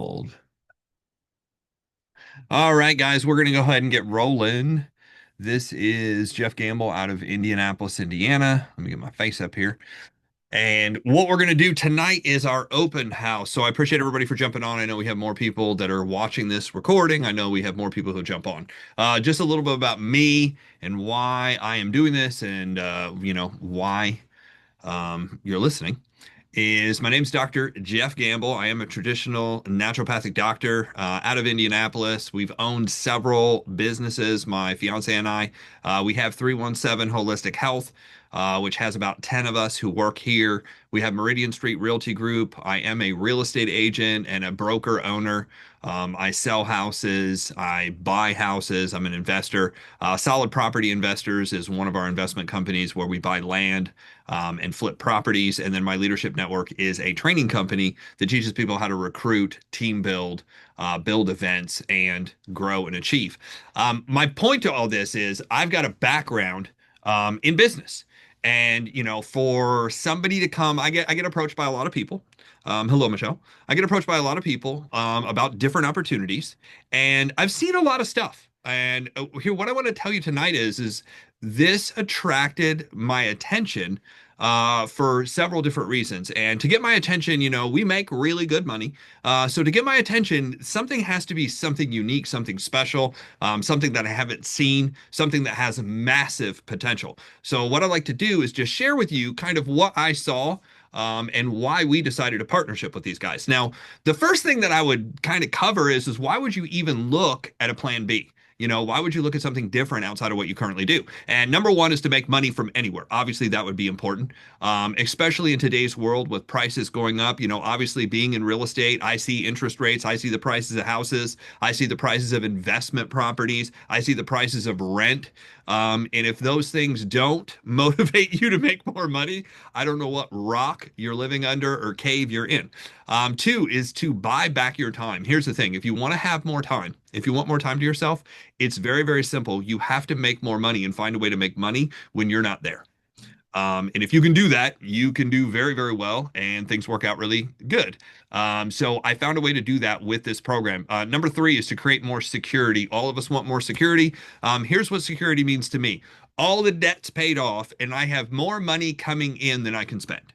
Hold. All right, guys, we're going to go ahead and get rolling. This is Jeff Gamble out of Indianapolis, Indiana. Let me get my face up here. And what we're going to do tonight is our open house. So I appreciate everybody for jumping on. I know we have more people that are watching this recording. I know we have more people who jump on. Just a little bit about me and why I am doing this and, why you're listening is my name's Dr. Jeff Gamble. I am a traditional naturopathic doctor out of Indianapolis. We've owned several businesses. My fiance and I, we have 317 Holistic Health, which has about 10 of us who work here. We have Meridian Street Realty Group. I am a real estate agent and a broker owner. I sell houses. I buy houses. I'm an investor. Solid Property Investors is one of our investment companies where we buy land and flip properties. And then my leadership network is a training company that teaches people how to recruit, team build, build events, and grow and achieve. My point to all this is I've got a background in business. And for somebody to come, I get approached by a lot of people. Hello, Michelle. I get approached by a lot of people about different opportunities, and I've seen a lot of stuff. And here, what I want to tell you tonight is this attracted my attention for several different reasons. And to get my attention, we make really good money. So to get my attention, something has to be something unique, something special, something that I haven't seen, something that has massive potential. So what I like to do is just share with you kind of what I saw and why we decided a partnership with these guys. Now, the first thing that I would kind of cover is why would you even look at a plan B? Why would you look at something different outside of what you currently do? And number one is to make money from anywhere. Obviously, that would be important, especially in today's world with prices going up. Obviously, being in real estate, I see interest rates, I see the prices of houses, I see the prices of investment properties, I see the prices of rent. And if those things don't motivate you to make more money, I don't know what rock you're living under or cave you're in. Two is to buy back your time. Here's the thing. If you want to have more time, if you want more time to yourself, it's very, very simple. You have to make more money and find a way to make money when you're not there. And if you can do that, you can do very, very well, and things work out really good. So I found a way to do that with this program. Number three is to create more security. All of us want more security. Here's what security means to me. All the debt's paid off, and I have more money coming in than I can spend.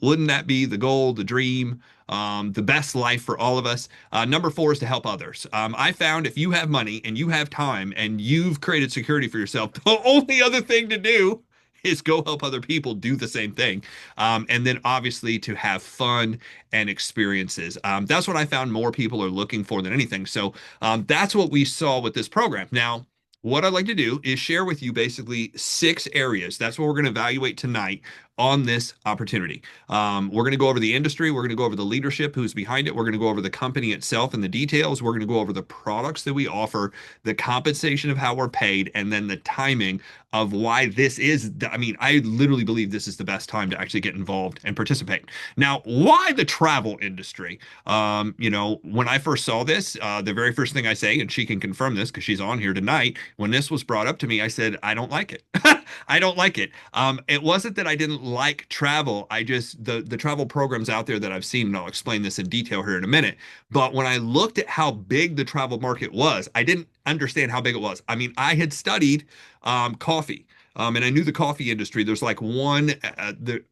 Wouldn't that be the goal, the dream, the best life for all of us? Number four is to help others. I found if you have money and you have time and you've created security for yourself, the only other thing to do is go help other people do the same thing. And then obviously to have fun and experiences. That's what I found more people are looking for than anything. So that's what we saw with this program. Now, what I'd like to do is share with you basically 6 areas. That's what we're going to evaluate tonight on this opportunity. We're going to go over the industry. We're going to go over the leadership who's behind it. We're going to go over the company itself and the details. We're going to go over the products that we offer, the compensation of how we're paid, and then the timing of why this is. I mean, I literally believe this is the best time to actually get involved and participate. Now, why the travel industry? When I first saw this, the very first thing I say, and she can confirm this because she's on here tonight, when this was brought up to me, I said, I don't like it. I don't like it. It wasn't that I didn't like travel. I just the travel programs out there that I've seen, and I'll explain this in detail here in a minute. But when I looked at how big the travel market was, I didn't understand how big it was. I mean, I had studied coffee. And I knew the coffee industry. There's like in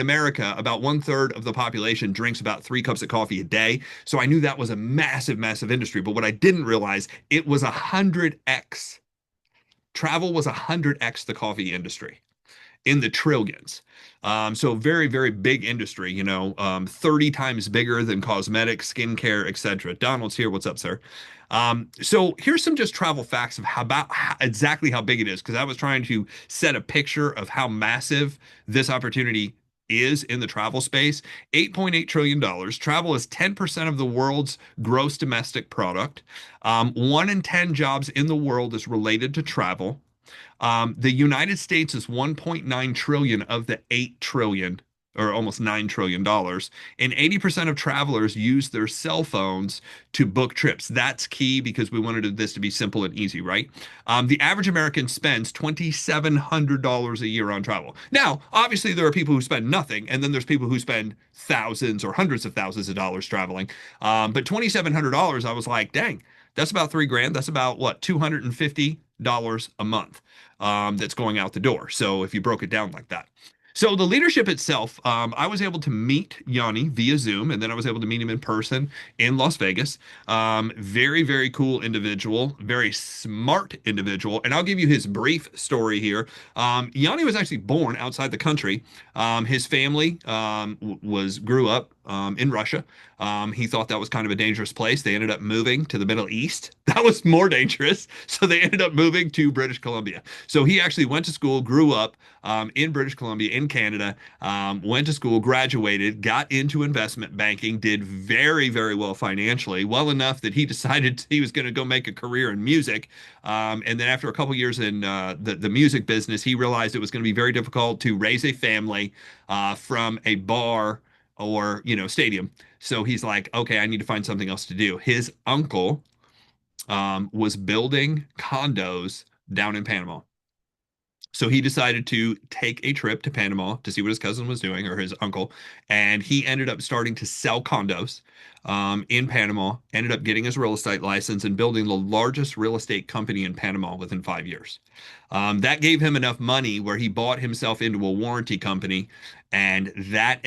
America, about 1/3 of the population drinks about 3 cups of coffee a day. So I knew that was a massive, massive industry. But what I didn't realize, it was 100x. Travel was 100x the coffee industry in the trillions. So very, very big industry, 30 times bigger than cosmetics, skincare, etc. Donald's here. What's up, sir? So here's some just travel facts of exactly how big it is, because I was trying to set a picture of how massive this opportunity is in the travel space. $8.8 trillion. Travel is 10% of the world's gross domestic product. 1 in 10 jobs in the world is related to travel. The United States is 1.9 trillion of the 8 trillion or almost $9 trillion. And 80% of travelers use their cell phones to book trips. That's key because we wanted this to be simple and easy, right? The average American spends $2,700 a year on travel. Now, obviously, there are people who spend nothing, and then there's people who spend thousands or hundreds of thousands of dollars traveling. But $2,700, I was like, dang, that's about 3 grand. That's about what, $250 a month that's going out the door. So if you broke it down like that. So the leadership itself, I was able to meet Yanni via Zoom, and then I was able to meet him in person in Las Vegas. Very, very cool individual, very smart individual. And I'll give you his brief story here. Yanni was actually born outside the country. His family was grew up in Russia. He thought that was kind of a dangerous place. They ended up moving to the Middle East. That was more dangerous. So they ended up moving to British Columbia. So he actually went to school, grew up in British Columbia, in Canada, went to school, graduated, got into investment banking, did very, very well financially, well enough that he decided he was going to go make a career in music. And then after a couple years in the music business, he realized it was going to be very difficult to raise a family from a bar or, stadium. So he's like, okay, I need to find something else to do. His uncle was building condos down in Panama. So he decided to take a trip to Panama to see what his cousin was doing, or his uncle, and he ended up starting to sell condos in Panama, ended up getting his real estate license and building the largest real estate company in Panama within 5 years. That gave him enough money where he bought himself into a warranty company, and that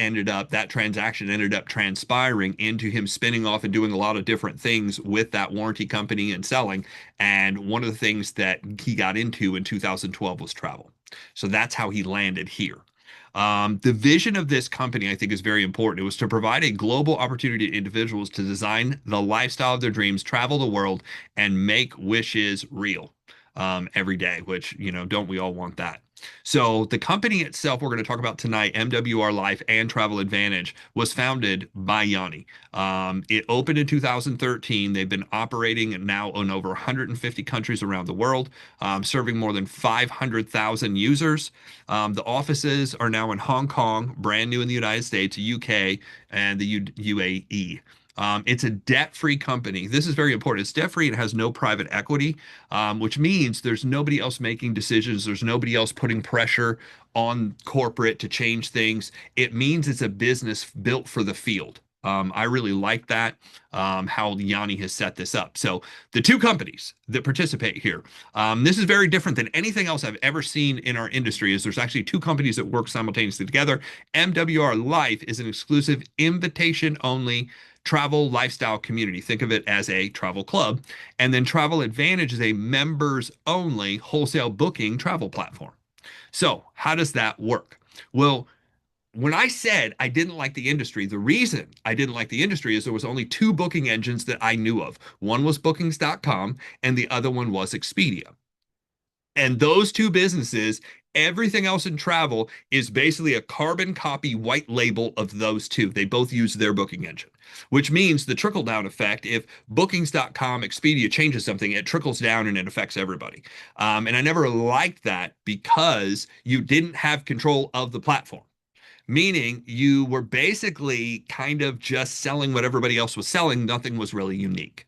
transaction ended up transpiring into him spinning off and doing a lot of different things with that warranty company and selling. And one of the things that he got into in 2012 was travel. So that's how he landed here. The vision of this company, I think, is very important. It was to provide a global opportunity to individuals to design the lifestyle of their dreams, travel the world, and make wishes real every day, which, don't we all want that? So the company itself we're going to talk about tonight, MWR Life and Travel Advantage, was founded by Yanni. It opened in 2013. They've been operating now in over 150 countries around the world, serving more than 500,000 users. The offices are now in Hong Kong, brand new in the United States, UK, and the UAE. It's a debt-free company. This is very important. It's debt-free and has no private equity, which means there's nobody else making decisions. There's nobody else putting pressure on corporate to change things. It means it's a business built for the field. I really like that, how Yanni has set this up. So the two companies that participate here, this is very different than anything else I've ever seen in our industry, is there's actually two companies that work simultaneously together. MWR Life is an exclusive invitation-only travel lifestyle community. Think of it as a travel club. And then Travel Advantage is a members only wholesale booking travel platform. So, how does that work? Well, when I said I didn't like the industry, the reason I didn't like the industry is there was only two booking engines that I knew of. One was bookings.com and the other one was Expedia. And those two businesses, everything else in travel is basically a carbon copy white label of those two. They both use their booking engine, which means the trickle down effect. If bookings.com, Expedia changes something, it trickles down and it affects everybody. And I never liked that because you didn't have control of the platform, meaning you were basically kind of just selling what everybody else was selling. Nothing was really unique.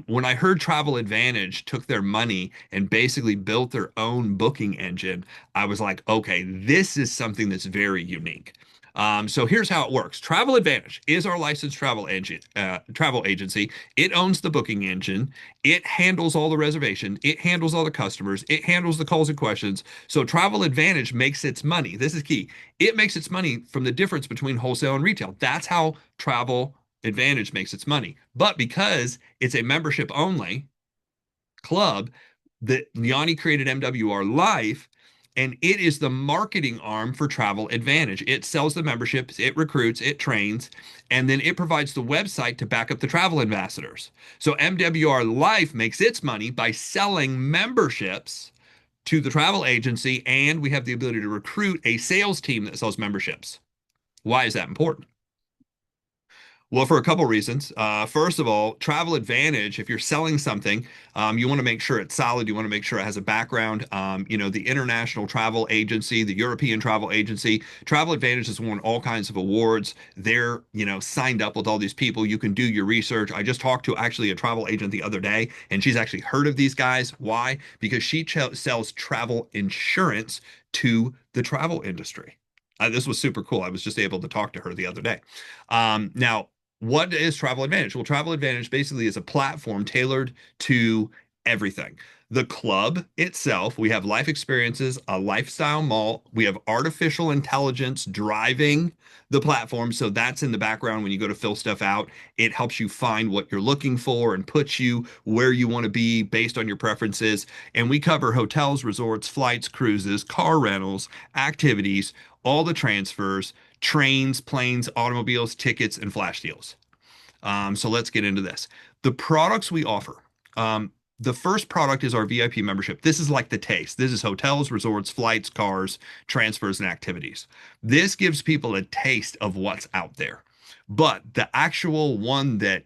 When I heard Travel Advantage took their money and basically built their own booking engine, I was like, okay, this is something that's very unique. So here's how it works. Travel Advantage is our licensed travel agency. It owns the booking engine. It handles all the reservation. It handles all the customers. It handles the calls and questions. So Travel Advantage makes its money. This is key. It makes its money from the difference between wholesale and retail. That's how Travel Advantage makes its money. But because it's a membership only club, that Yanni created MWR Life, and it is the marketing arm for Travel Advantage. It sells the memberships, it recruits, it trains, and then it provides the website to back up the travel ambassadors. So MWR Life makes its money by selling memberships to the travel agency, and we have the ability to recruit a sales team that sells memberships. Why is that important? Well, for a couple reasons. First of all, travel advantage, if you're selling something, you want to make sure it's solid. You want to make sure it has a background. The International Travel Agency, the European Travel Agency, Travel Advantage has won all kinds of awards. They're, signed up with all these people. You can do your research. I just talked to actually a travel agent the other day, and she's actually heard of these guys. Why? Because she sells travel insurance to the travel industry. This was super cool. I was just able to talk to her the other day. Now, what is Travel Advantage? Well, Travel Advantage basically is a platform tailored to everything. The club itself, we have life experiences, a lifestyle mall, we have artificial intelligence driving the platform. So that's in the background when you go to fill stuff out. It helps you find what you're looking for and puts you where you want to be based on your preferences. And we cover hotels, resorts, flights, cruises, car rentals, activities, all the transfers, trains, planes, automobiles, tickets, and flash deals. So let's get into this. The products we offer. The first product is our VIP membership. This is like the taste. This is hotels, resorts, flights, cars, transfers, and activities. This gives people a taste of what's out there. But the actual one that,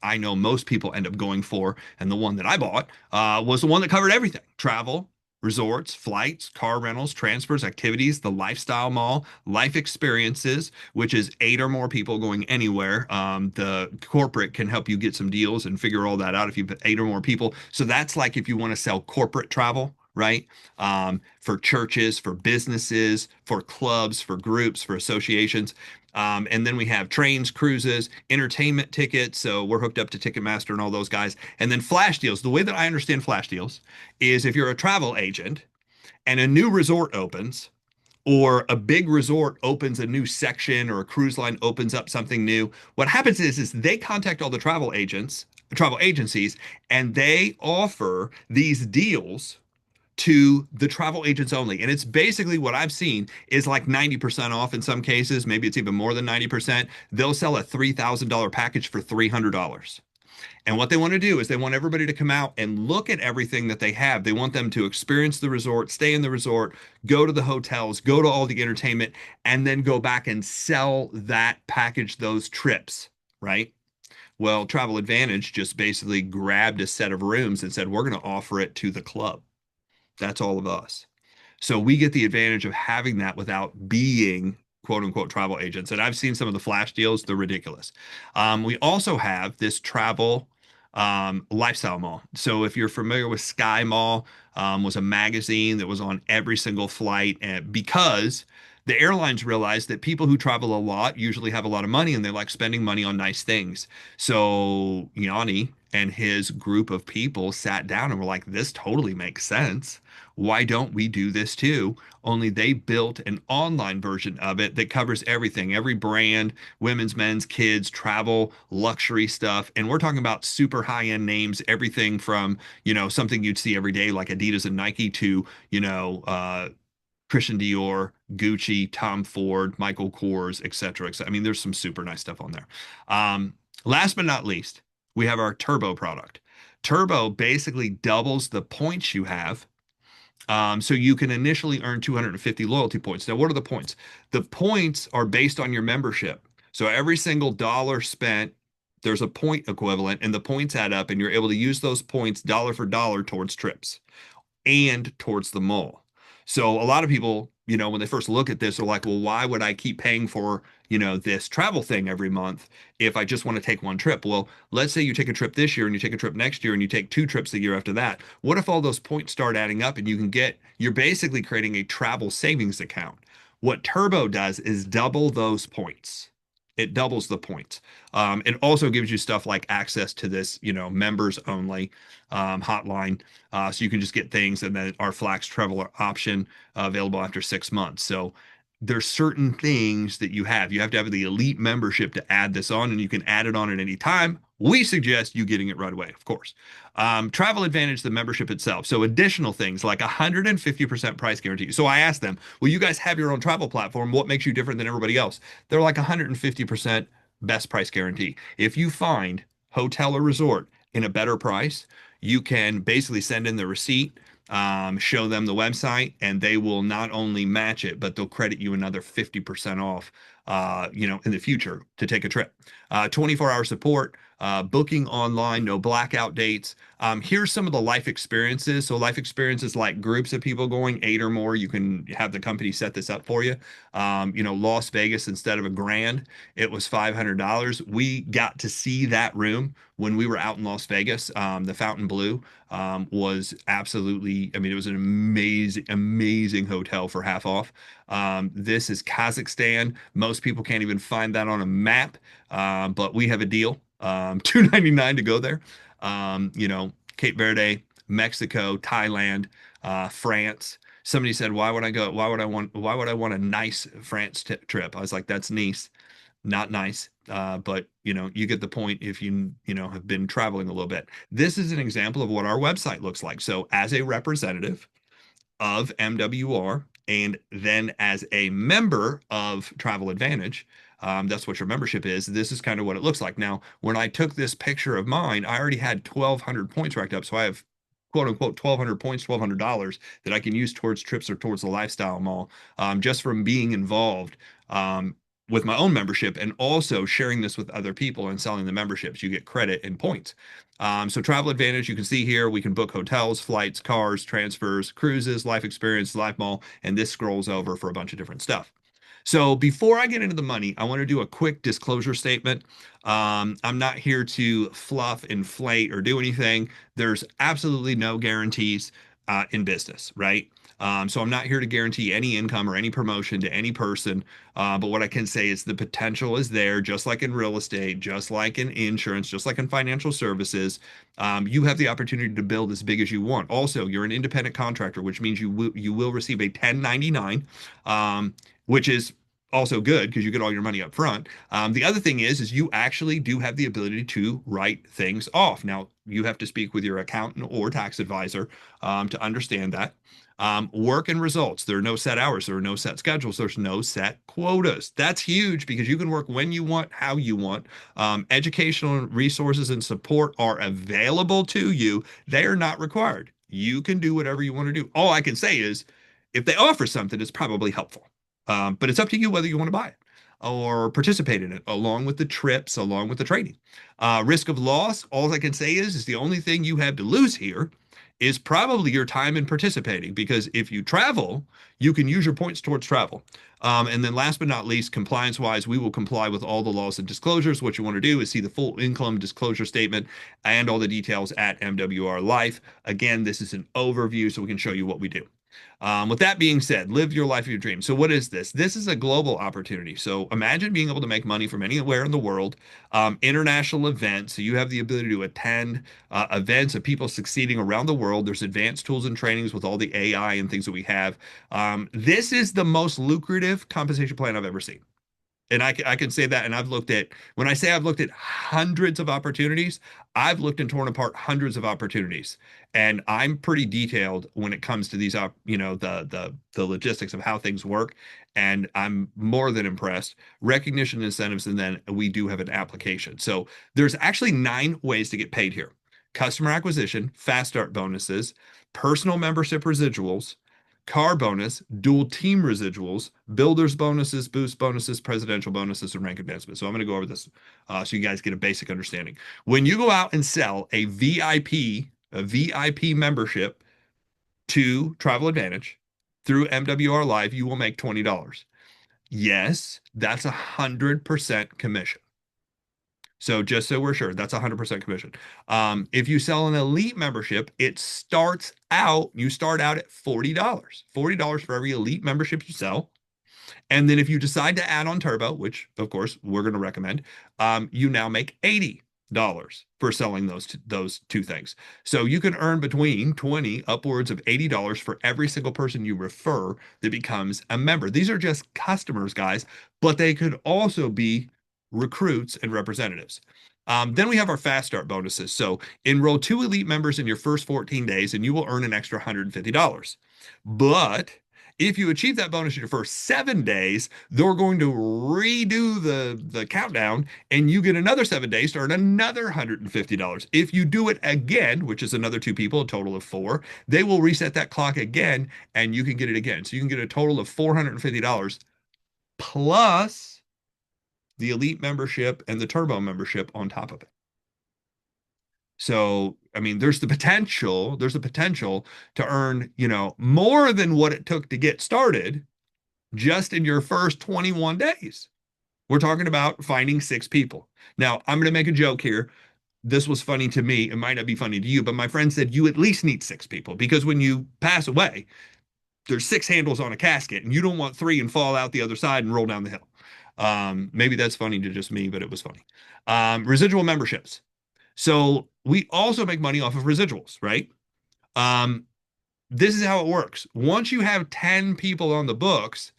I know most people end up going for, and the one that I bought, was the one that covered everything: travel, resorts, flights, car rentals, transfers, activities, the lifestyle mall, life experiences, which is 8 or more people going anywhere. The corporate can help you get some deals and figure all that out if you put 8 or more people. So that's like if you want to sell corporate travel, right? For churches, for businesses, for clubs, for groups, for associations. And then we have trains, cruises, entertainment tickets. So we're hooked up to Ticketmaster and all those guys. And then flash deals. The way that I understand flash deals is if you're a travel agent and a new resort opens, or a big resort opens a new section, or a cruise line opens up something new, what happens is they contact all the travel agencies, and they offer these deals to the travel agents only. And it's basically what I've seen is like 90% off in some cases. Maybe it's even more than 90%. They'll sell a $3,000 package for $300. And what they want to do is they want everybody to come out and look at everything that they have. They want them to experience the resort, stay in the resort, go to the hotels, go to all the entertainment, and then go back and sell that package, those trips, right? Well, Travel Advantage just basically grabbed a set of rooms and said, we're going to offer it to the club. That's all of us. So we get the advantage of having that without being quote unquote travel agents. And I've seen some of the flash deals, they're ridiculous. We also have this travel lifestyle mall. So if you're familiar with Sky Mall, was a magazine that was on every single flight, and because the airlines realized that people who travel a lot usually have a lot of money and they like spending money on nice things. So Yanni and his group of people sat down and were like, this totally makes sense. Why don't we do this too? Only they built an online version of it that covers everything, every brand, women's, men's, kids, travel, luxury stuff. And we're talking about super high-end names, everything from, something you'd see every day like Adidas and Nike to, Christian Dior, Gucci, Tom Ford, Michael Kors, et cetera, et cetera. I mean, there's some super nice stuff on there. Last but not least, we have our Turbo product. Turbo basically doubles the points you have. So you can initially earn 250 loyalty points. Now, what are the points? The points are based on your membership. So every single dollar spent, there's a point equivalent, and the points add up, and you're able to use those points dollar for dollar towards trips and towards the mall. So a lot of people, when they first look at this, are like, well, why would I keep paying for, this travel thing every month if I just want to take one trip? Well, let's say you take a trip this year and you take a trip next year and you take 2 trips the year after that. What if all those points start adding up and you're basically creating a travel savings account. What Turbo does is double those points. It doubles the points. It also gives you stuff like access to this, members only hotline. So you can just get things, and then our Flax Traveler option available after 6 months. So there's certain things that you have. You have to have the elite membership to add this on, and you can add it on at any time. We suggest you getting it right away, of course. Travel Advantage, the membership itself. So additional things like 150% price guarantee. So I asked them, well, you guys have your own travel platform. What makes you different than everybody else? They're like 150% best price guarantee. If you find hotel or resort in a better price, you can basically send in the receipt, show them the website, and they will not only match it, but they'll credit you another 50% off in the future to take a trip. 24-hour support, booking online, no blackout dates. Here's some of the life experiences. So life experiences like groups of people going, 8 or more. You can have the company set this up for you. Las Vegas, instead of a grand, it was $500. We got to see that room when we were out in Las Vegas. The Fountain Blue was absolutely, I mean, it was an amazing, amazing hotel for half off. This is Kazakhstan. Most people can't even find that on a map, but we have a deal. 299 to go there. Cape Verde, Mexico, Thailand, France. Somebody said, "Why would I go? Why would I want a nice France trip?" I was like, "That's Nice, not nice." But you get the point if you have been traveling a little bit. This is an example of what our website looks like. So, as a representative of MWR, and then as a member of Travel Advantage, that's what your membership is. This is kind of what it looks like. Now, when I took this picture of mine, I already had 1,200 points racked up. So I have quote unquote 1,200 points, $1,200 that I can use towards trips or towards the lifestyle mall, just from being involved with my own membership and also sharing this with other people and selling the memberships. You get credit and points. So Travel Advantage, you can see here, we can book hotels, flights, cars, transfers, cruises, life experience, life mall, and this scrolls over for a bunch of different stuff. So before I get into the money, I want to do a quick disclosure statement. I'm not here to fluff, inflate, or do anything. There's absolutely no guarantees in business, right? So I'm not here to guarantee any income or any promotion to any person. But what I can say is the potential is there, just like in real estate, just like in insurance, just like in financial services. You have the opportunity to build as big as you want. Also, you're an independent contractor, which means you will receive a 1099, which is also good because you get all your money up front. The other thing is you actually do have the ability to write things off. Now, you have to speak with your accountant or tax advisor to understand that. Work and results. There are no set hours. There are no set schedules. There's no set quotas. That's huge because you can work when you want, how you want. Educational resources and support are available to you. They are not required. You can do whatever you want to do. All I can say is if they offer something, it's probably helpful. But it's up to you whether you want to buy it or participate in it along with the trips, along with the training. Risk of loss, all I can say is the only thing you have to lose here is probably your time in participating because if you travel, you can use your points towards travel. And then last but not least, compliance wise, we will comply with all the laws and disclosures. What you want to do is see the full income disclosure statement and all the details at MWR Life. Again, this is an overview so we can show you what we do. With that being said, live your life of your dreams. So, what is this? This is a global opportunity. So, imagine being able to make money from anywhere in the world, international events. So, you have the ability to attend events of people succeeding around the world. There's advanced tools and trainings with all the AI and things that we have. This is the most lucrative compensation plan I've ever seen. And I can say that. And when I say I've looked at hundreds of opportunities, I've looked and torn apart hundreds of opportunities. And I'm pretty detailed when it comes to these, the logistics of how things work. And I'm more than impressed. Recognition incentives, and then we do have an application. So there's actually 9 ways to get paid here: customer acquisition, fast start bonuses, personal membership residuals, car bonus, dual team residuals, builders bonuses, boost bonuses, presidential bonuses, and rank advancement. So I'm going to go over this so you guys get a basic understanding. When you go out and sell a VIP membership to Travel Advantage through MWR Live, you will make $20. Yes, that's 100% commission. So just so we're sure, that's 100% commission. If you sell an elite membership, you start out at $40. $40 for every elite membership you sell. And then if you decide to add on turbo, which of course we're going to recommend, you now make $80 for selling those two things. So you can earn between 20 upwards of $80 for every single person you refer that becomes a member. These are just customers, guys, but they could also be recruits and representatives. Then we have our fast start bonuses. So enroll 2 elite members in your first 14 days and you will earn an extra $150. But if you achieve that bonus in your first 7 days, they're going to redo the countdown and you get another 7 days to earn another $150. If you do it again, which is another 2 people, a total of 4, they will reset that clock again and you can get it again. So you can get a total of $450 plus the elite membership and the turbo membership on top of it. So, I mean, there's the potential to earn, more than what it took to get started just in your first 21 days. We're talking about finding six people. Now, I'm going to make a joke here. This was funny to me. It might not be funny to you, but my friend said you at least need six people because when you pass away, there's six handles on a casket and you don't want three and fall out the other side and roll down the hill. Maybe that's funny to just me, but it was funny. Residual memberships. So we also make money off of residuals, right? Um, this is how it works. Once you have 10 people on the books,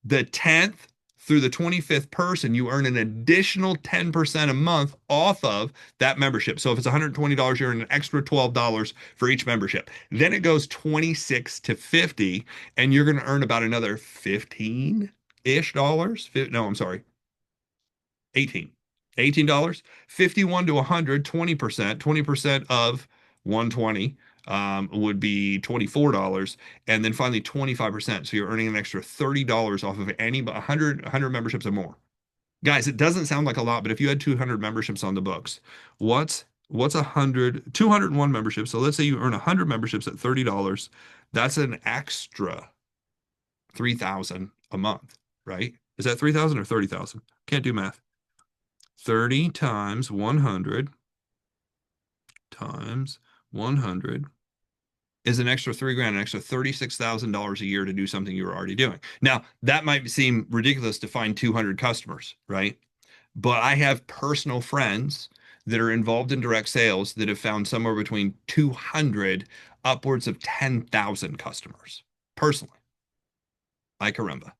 the 10th through the 25th person, you earn an additional 10% a month off of that membership. So if it's $120, you earn an extra $12 for each membership. Then it goes 26 to 50, and you're going to earn about another 15-ish dollars. No, I'm sorry, 18. $18, 51 to 100, 20%, 20% of 120 would be $24. And then finally 25%. So you're earning an extra $30 off of any 100 memberships or more. Guys, it doesn't sound like a lot, but if you had 200 memberships on the books, what's 100, 201 memberships? So let's say you earn 100 memberships at $30. That's an extra 3,000 a month, right? Is that 3,000 or 30,000? Can't do math. 30 times 100 times 100 is an extra 3 grand, an extra $36,000 a year to do something you were already doing. Now, that might seem ridiculous to find 200 customers, right? But I have personal friends that are involved in direct sales that have found somewhere between 200 upwards of 10,000 customers personally. I caramba.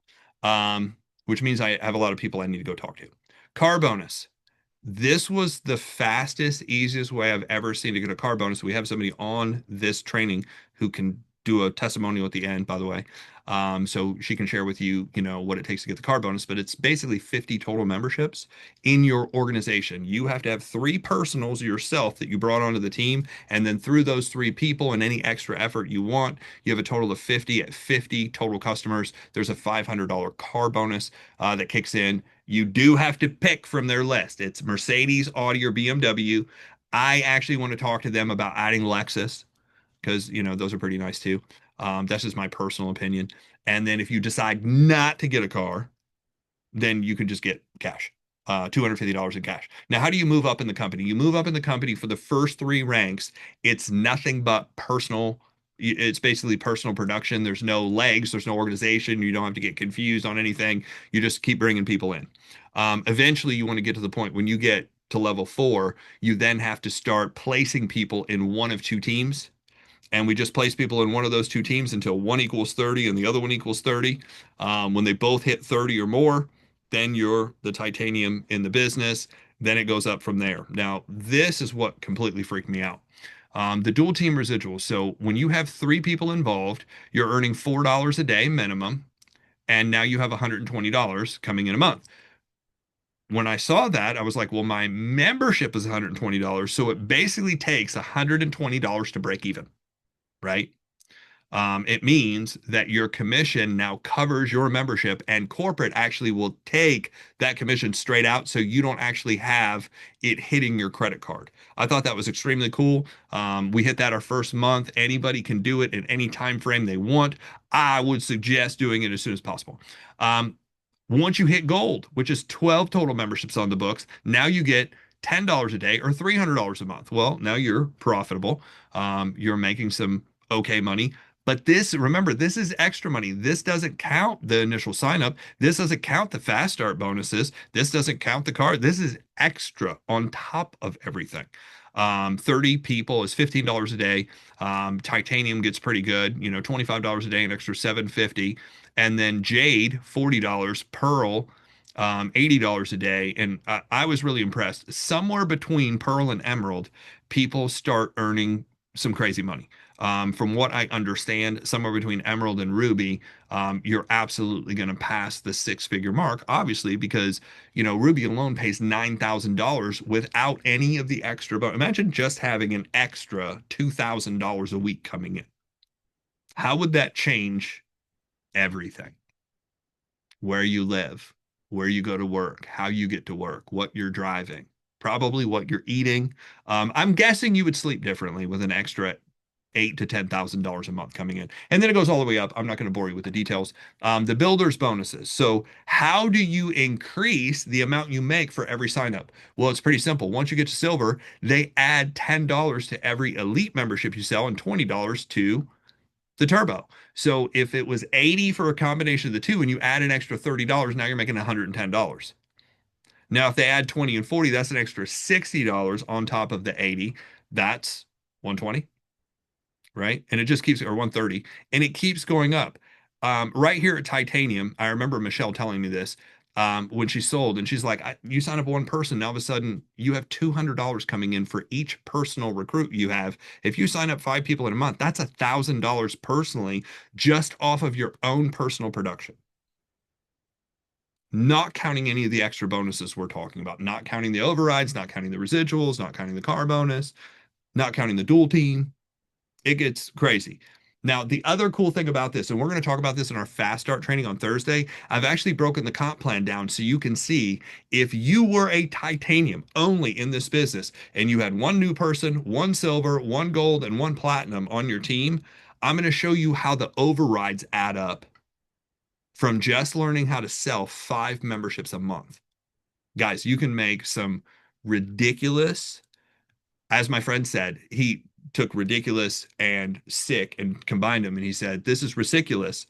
Which means I have a lot of people I need to go talk to. Car bonus. This was the fastest, easiest way I've ever seen to get a car bonus. We have somebody on this training who can do a testimonial at the end, by the way. So she can share with you, what it takes to get the car bonus, but it's basically 50 total memberships in your organization. You have to have three personals yourself that you brought onto the team. And then through those three people and any extra effort you want, you have a total of 50 at 50 total customers. There's a $500 car bonus that kicks in. You do have to pick from their list. It's Mercedes, Audi, or BMW. I actually want to talk to them about adding Lexus because, those are pretty nice too. That's just my personal opinion. And then if you decide not to get a car, then you can just get cash, $250 in cash. Now, how do you move up in the company? You move up in the company for the first three ranks. It's nothing but personal. It's basically personal production. There's no legs. There's no organization. You don't have to get confused on anything. You just keep bringing people in. Eventually, you want to get to the point when you get to level 4, you then have to start placing people in one of two teams, and we just place people in one of those two teams until one equals 30 and the other one equals 30. When they both hit 30 or more, then you're the titanium in the business. Then it goes up from there. Now, this is what completely freaked me out. The dual team residuals. So when you have three people involved, you're earning $4 a day minimum, and now you have $120 coming in a month. When I saw that, I was like, well, my membership is $120, so it basically takes $120 to break even, right? It means that your commission now covers your membership, and corporate actually will take that commission straight out so you don't actually have it hitting your credit card. I thought that was extremely cool. We hit that our first month. Anybody can do it in any time frame they want. I would suggest doing it as soon as possible. Once you hit gold, which is 12 total memberships on the books, now you get $10 a day or $300 a month. Well, now you're profitable. You're making some okay money. But remember, this is extra money. This doesn't count the initial sign up. This doesn't count the fast start bonuses. This doesn't count the car. This is extra on top of everything. 30 people is $15 a day. Titanium gets pretty good, $25 a day, an extra $750. And then Jade, $40, Pearl, $80 a day. And I was really impressed. Somewhere between Pearl and Emerald, people start earning some crazy money. From what I understand, somewhere between Emerald and Ruby, you're absolutely going to pass the six-figure mark, obviously, because, Ruby alone pays $9,000 without any of the extra. But imagine just having an extra $2,000 a week coming in. How would that change everything? Where you live, where you go to work, how you get to work, what you're driving, probably what you're eating. I'm guessing you would sleep differently with an extra $8,000 to $10,000 a month coming in. And then it goes all the way up. I'm not going to bore you with the details. The builder's bonuses. So how do you increase the amount you make for every sign up? Well, it's pretty simple. Once you get to silver, they add $10 to every elite membership you sell and $20 to the turbo. So if it was 80 for a combination of the two and you add an extra $30, now you're making $110. Now, if they add 20 and 40, that's an extra $60 on top of the 80. That's 120, right? And it just keeps, or 130, and it keeps going up. Right here at Titanium, I remember Michelle telling me this when she sold, and she's like, "You sign up one person, now all of a sudden you have $200 coming in for each personal recruit you have. If you sign up 5 people in a month, that's $1,000 personally just off of your own personal production." Not counting any of the extra bonuses we're talking about, not counting the overrides, not counting the residuals, not counting the car bonus, not counting the dual team. It gets crazy. Now, the other cool thing about this, and we're going to talk about this in our fast start training on Thursday, I've actually broken the comp plan down so you can see if you were a titanium only in this business and you had one new person, one silver, one gold, and one platinum on your team, I'm going to show you how the overrides add up from just learning how to sell 5 memberships a month. Guys, you can make some ridiculous, as my friend said, he took ridiculous and sick and combined them, and he said, "This is ridiculous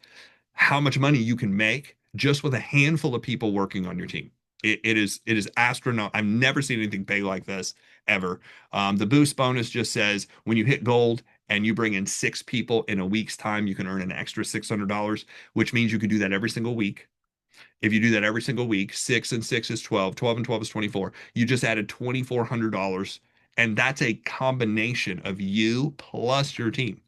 how much money you can make just with a handful of people working on your team." It is astronomical. I've never seen anything pay like this ever. The boost bonus just says when you hit gold and you bring in 6 people in a week's time, you can earn an extra $600, which means you could do that every single week. If you do that every single week, 6 and 6 is 12, 12 and 12 is 24. You just added $2,400, and that's a combination of you plus your team.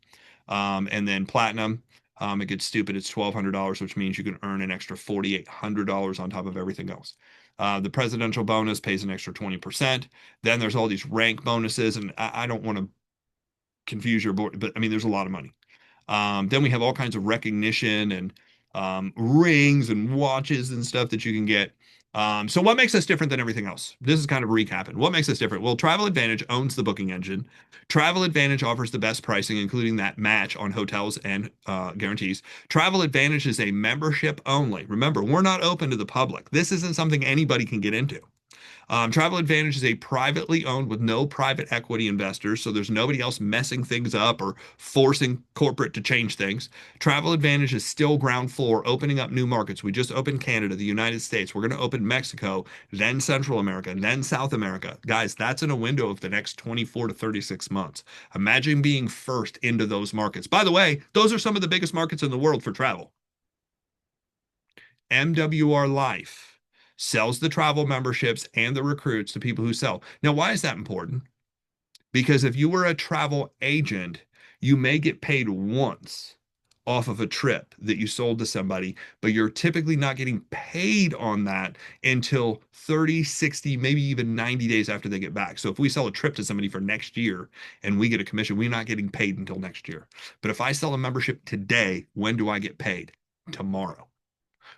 And then platinum, it gets stupid. It's $1,200, which means you can earn an extra $4,800 on top of everything else. The presidential bonus pays an extra 20%. Then there's all these rank bonuses, and I don't want to confuse your board, but I mean, there's a lot of money. Then we have all kinds of recognition and rings and watches and stuff that you can get. So what makes us different than everything else? This is kind of recapping. What makes us different? Well, Travel Advantage owns the booking engine. Travel Advantage offers the best pricing, including that match on hotels and guarantees. Travel Advantage is a membership only. Remember, we're not open to the public. This isn't something anybody can get into. Travel Advantage is a privately owned with no private equity investors, so there's nobody else messing things up or forcing corporate to change things. Travel Advantage is still ground floor, opening up new markets. We just opened Canada, the United States. We're going to open Mexico, then Central America, and then South America. Guys, that's in a window of the next 24 to 36 months. Imagine being first into those markets. By the way, those are some of the biggest markets in the world for travel. MWR Life sells the travel memberships and the recruits to people who sell. Now, why is that important? Because if you were a travel agent, you may get paid once off of a trip that you sold to somebody, but you're typically not getting paid on that until 30, 60, maybe even 90 days after they get back. So if we sell a trip to somebody for next year and we get a commission, we're not getting paid until next year. But if I sell a membership today, when do I get paid? Tomorrow.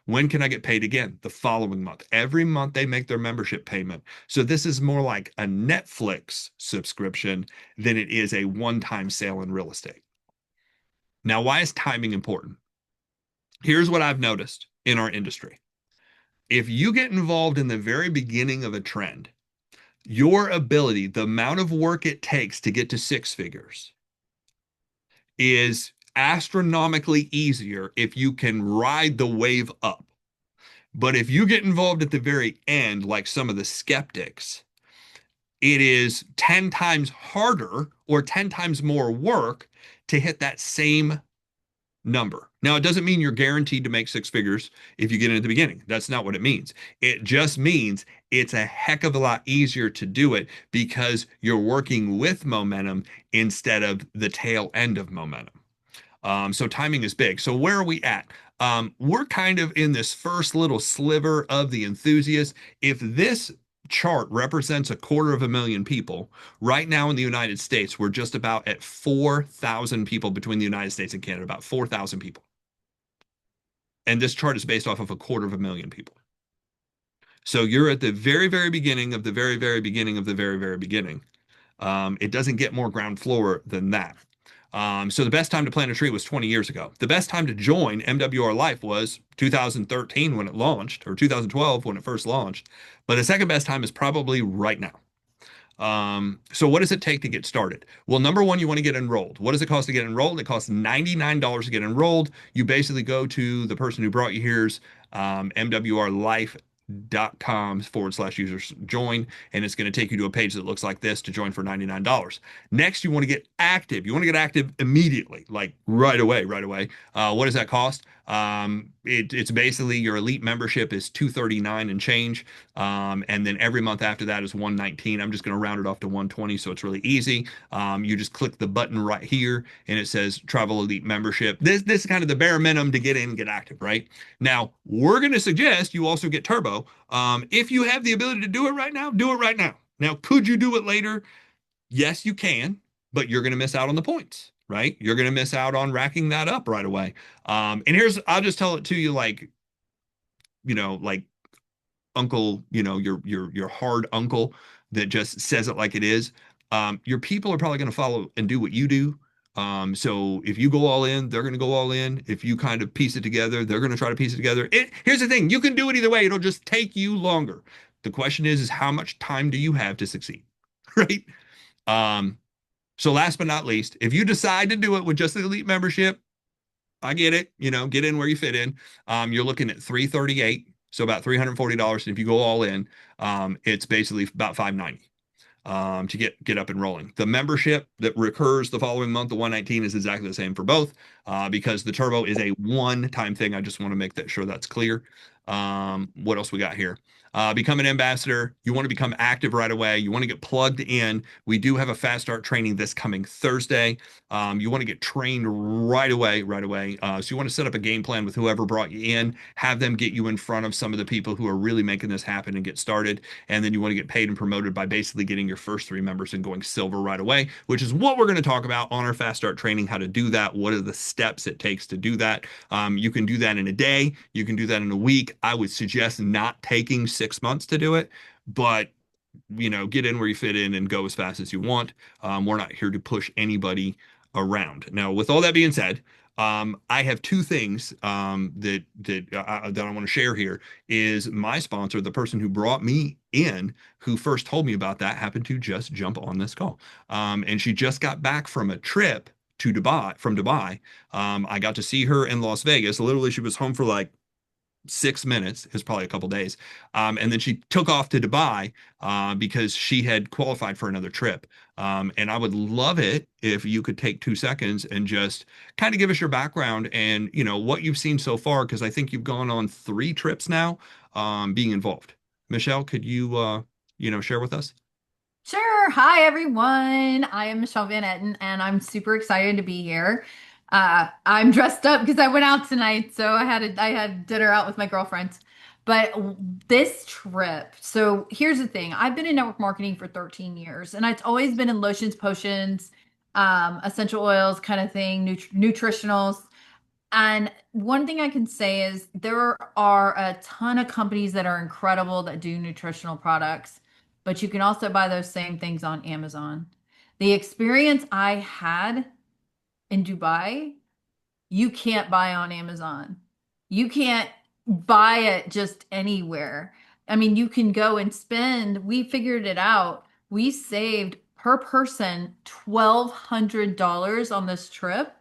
When can I get paid again? The following month. Every month they make their membership payment. So this is more like a Netflix subscription than it is a one-time sale in real estate. Now, why is timing important? Here's what I've noticed in our industry. If you get involved in the very beginning of a trend, your ability, the amount of work it takes to get to 6 figures is astronomically easier if you can ride the wave up. But if you get involved at the very end, like some of the skeptics, it is 10 times harder or 10 times more work to hit that same number. Now, it doesn't mean you're guaranteed to make 6 figures if you get in at the beginning. That's not what it means. It just means it's a heck of a lot easier to do it because you're working with momentum instead of the tail end of momentum. So timing is big. So where are we at? We're kind of in this first little sliver of the enthusiast. If this chart represents 250,000 people, right now in the United States, we're just about at 4,000 people between the United States and Canada, about 4,000 people. And this chart is based off of 250,000 people. So you're at the very, very beginning of the very, very beginning of the very, very beginning. It doesn't get more ground floor than that. So the best time to plant a tree was 20 years ago. The best time to join MWR Life was 2013 when it launched, or 2012 when it first launched. But the second best time is probably right now. So what does it take to get started? Well, number one, you want to get enrolled. What does it cost to get enrolled? It costs $99 to get enrolled. You basically go to the person who brought you here's mwrlife.com/users join, and it's going to take you to a page that looks like this to join for $99. Next, you want to get active. You want to get active immediately, like right away, right away. What does that cost? It's basically your elite membership is 239 and change. And then every month after that is 119. I'm just going to round it off to 120, so it's really easy. You just click the button right here and it says Travel Elite Membership. This is kind of the bare minimum to get in and get active, right? Now, we're going to suggest you also get Turbo. If you have the ability to do it right now, do it right now. Now, could you do it later? Yes, you can, but you're going to miss out on the points, right? You're going to miss out on racking that up right away. And I'll just tell it to you like, like uncle, your hard uncle that just says it like it is. Your people are probably going to follow and do what you do. So if you go all in, they're going to go all in. If you kind of piece it together, they're going to try to piece it together. Here's the thing: you can do it either way. It'll just take you longer. The question is how much time do you have to succeed, right? Um, so last but not least, if you decide to do it with just the elite membership, I get it. Get in where you fit in. You're looking at 338, so about $340. And if you go all in, it's basically about 590 to get up and rolling. The membership that recurs the following month, the 119, is exactly the same for both because the turbo is a one-time thing. I just want to make that sure that's clear. What else we got here? Become an ambassador. You want to become active right away. You want to get plugged in. We do have a fast start training this coming Thursday. You want to get trained right away, right away. So you want to set up a game plan with whoever brought you in, have them get you in front of some of the people who are really making this happen and get started. And then you want to get paid and promoted by basically getting your first 3 members and going silver right away, which is what we're going to talk about on our fast start training, how to do that. What are the steps it takes to do that? You can do that in a day. You can do that in a week. I would suggest not taking 6 months to do it, but get in where you fit in and go as fast as you want. We're not here to push anybody around. Now, with all that being said, I have 2 things that I want to share here. Is my sponsor, the person who brought me in, who first told me about that, happened to just jump on this call, and she just got back from a trip to Dubai from Dubai. I got to see her in Las Vegas. Literally, she was home for like 6 minutes. It was probably a couple days. And then she took off to Dubai because she had qualified for another trip. And I would love it if you could take 2 seconds and just kind of give us your background and what you've seen so far, because I think you've gone on 3 trips now being involved. Michelle, could you share with us? Sure. Hi, everyone. I am Michelle Van Etten, and I'm super excited to be here. I'm dressed up because I went out tonight, so I had dinner out with my girlfriends. But this trip, so here's the thing. I've been in network marketing for 13 years, and it's always been in lotions, potions, essential oils kind of thing, nutritionals. And one thing I can say is there are a ton of companies that are incredible that do nutritional products, but you can also buy those same things on Amazon. The experience I had in Dubai you can't buy on Amazon. You can't buy it just anywhere. I mean, you can go and spend, we figured it out. We saved per person $1,200 on this trip.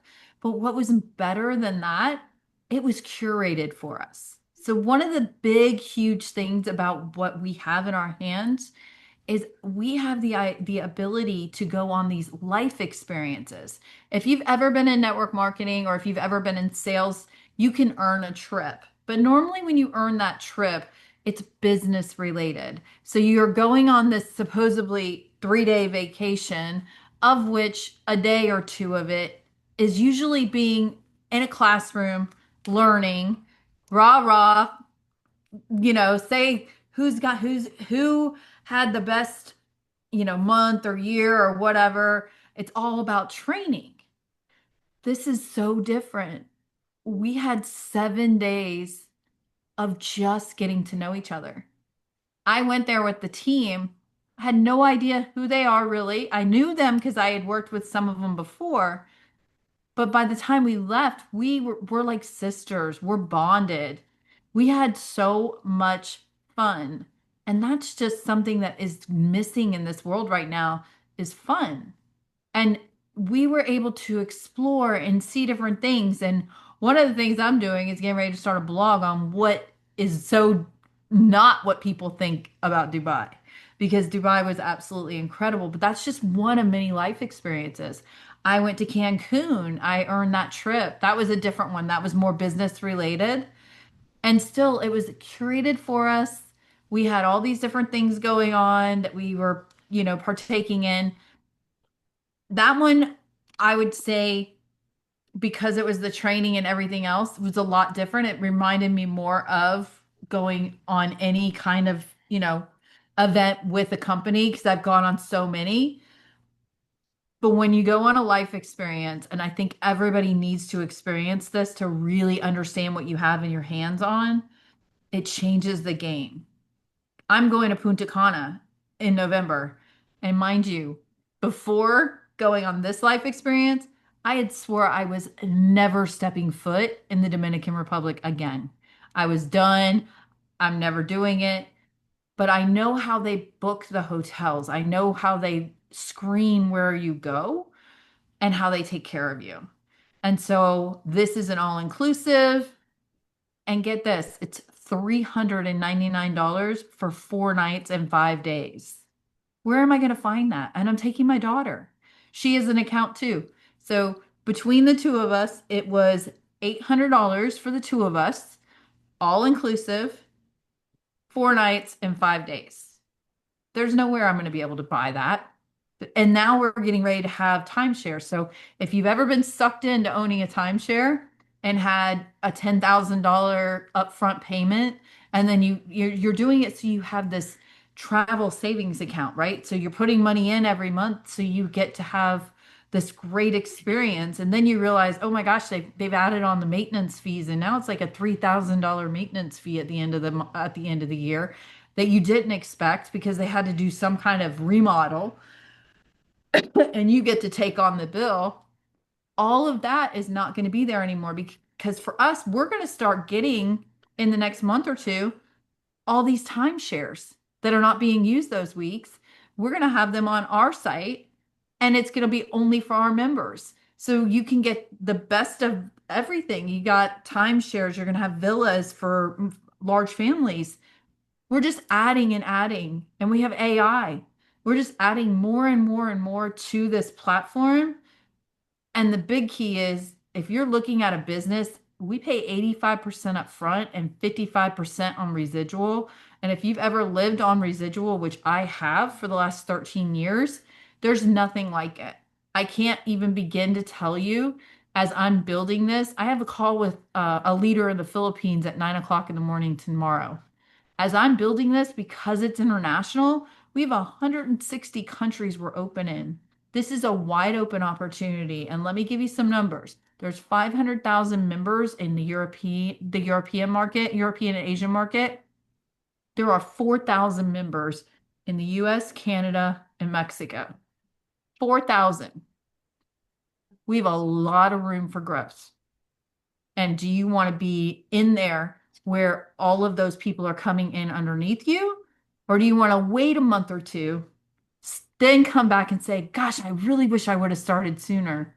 But what was better than that? It was curated for us. So, one of the big, huge things about what we have in our hands is we have the ability to go on these life experiences. If you've ever been in network marketing or if you've ever been in sales, you can earn a trip. But normally when you earn that trip, it's business related. So you're going on this supposedly 3-day vacation, of which a day or 2 of it is usually being in a classroom learning, rah rah, say who had the best, month or year or whatever. It's all about training. This is so different. We had 7 days of just getting to know each other. I went there with the team. I had no idea who they are really. I knew them because I had worked with some of them before. But by the time we left, we're like sisters. We're bonded. We had so much fun. And that's just something that is missing in this world right now is fun. And we were able to explore and see different things. And one of the things I'm doing is getting ready to start a blog on what is so not what people think about Dubai. Because Dubai was absolutely incredible, but that's just one of many life experiences. I went to Cancun. I earned that trip. That was a different one. That was more business related. And still, it was curated for us. We had all these different things going on that we were, partaking in. That one, I would say, because it was the training and everything else, was a lot different. It reminded me more of going on any kind of, event with a company because I've gone on so many. But when you go on a life experience, and I think everybody needs to experience this to really understand what you have in your hands on, it changes the game. I'm going to Punta Cana in November. And mind you, before going on this life experience, I had swore I was never stepping foot in the Dominican Republic again. I was done. I'm never doing it. But I know how they book the hotels. I know how they screen where you go and how they take care of you. And so this is an all inclusive. And get this, it's $399 for 4 nights and 5 days. Where am I going to find that? And I'm taking my daughter. She has an account too. So between the two of us, it was $800 for the two of us, all inclusive, 4 nights and 5 days. There's nowhere I'm going to be able to buy that. And now we're getting ready to have timeshare. So if you've ever been sucked into owning a timeshare and had a $10,000 upfront payment, and then you're doing it so you have this travel savings account, right? So you're putting money in every month so you get to have this great experience. And then you realize, oh my gosh, they've added on the maintenance fees, and now it's like a $3,000 maintenance fee at the end of the year that you didn't expect because they had to do some kind of remodel and you get to take on the bill. All of that is not going to be there anymore because for us, we're going to start getting in the next month or two all these timeshares that are not being used those weeks. We're going to have them on our site and it's going to be only for our members. So you can get the best of everything. You got timeshares, you're going to have villas for large families. We're just adding and adding, and we have AI. We're just adding more and more and more to this platform. And the big key is if you're looking at a business, we pay 85% up front and 55% on residual. And if you've ever lived on residual, which I have for the last 13 years, there's nothing like it. I can't even begin to tell you as I'm building this. I have a call with a leader in the Philippines at 9 o'clock in the morning tomorrow. As I'm building this, because it's international, we have 160 countries we're open in. This is a wide open opportunity. And let me give you some numbers. There's 500,000 members in the European market, European and Asian market. There are 4,000 members in the US, Canada, and Mexico. 4,000. We have a lot of room for growth. And do you want to be in there where all of those people are coming in underneath you? Or do you want to wait a month or two, then come back and say, gosh, I really wish I would have started sooner?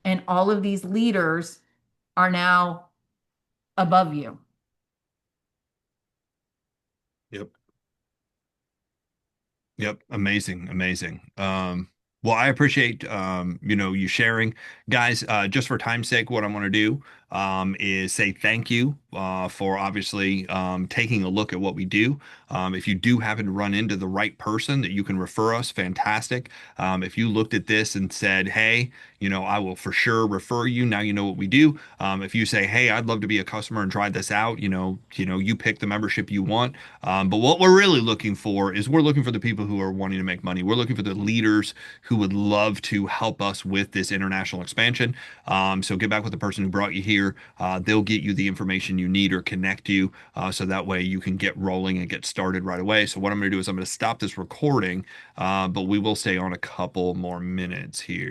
And all of these leaders are now above you. Yep. Yep. Amazing. Amazing. Well, I appreciate you sharing. Guys, just for time's sake, what I want to do is say thank you for obviously taking a look at what we do. If you do happen to run into the right person that you can refer us, fantastic. If you looked at this and said, hey, I will for sure refer you. Now you know what we do. If you say, hey, I'd love to be a customer and try this out, you pick the membership you want. But what we're really looking for is we're looking for the people who are wanting to make money. We're looking for the leaders who would love to help us with this international expansion. So get back with the person who brought you here. here. They'll get you the information you need or connect you so that way you can get rolling and get started right away. So what I'm going to do is I'm going to stop this recording, but we will stay on a couple more minutes here.